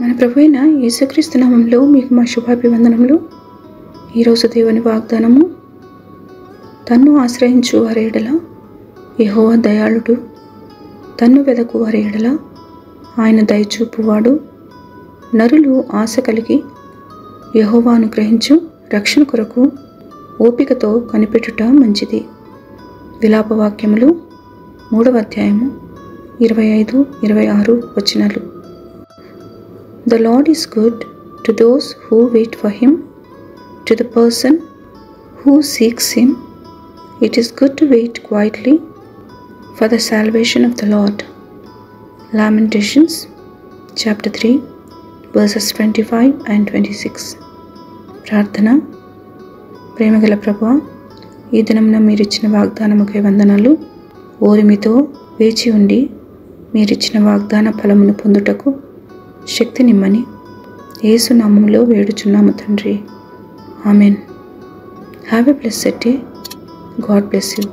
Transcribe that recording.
మన ప్రభువైన యేసుక్రీస్తు నామములో మీకు మా శుభాభివందనములు. ఈరోజు దేవుని వాగ్దానము, తన్ను ఆశ్రయించు వారి ఎడల యెహోవా దయాళుడు, తన్ను వెదకు వారి ఎడల ఆయన దయచూపువాడు. నరులు ఆశ కలిగి యెహోవాను గ్రహించు రక్షణ కొరకు ఓపికతో కనిపెట్టుట మంచిది. విలాపవాక్యములు 3వ అధ్యాయము 25-26 వచనాలు. The Lord is good to those who wait for Him, to the person who seeks Him. It is good to wait quietly for the salvation of the Lord. Lamentations chapter 3 verses 25 and 26. ప్రార్థన. ప్రేమగల ప్రభువా, ఈ దినమున మీరిచ్చిన వాగ్దానముకై వందనాలు. ఓరిమితో వేచి ఉండి మీరిచ్చిన వాగ్దాన ఫలమును పొందుటకు శక్తి నిమ్మని యేసు నామములో వేడుచున్నాము తండ్రి. Amen. Have a blessed day. God bless you.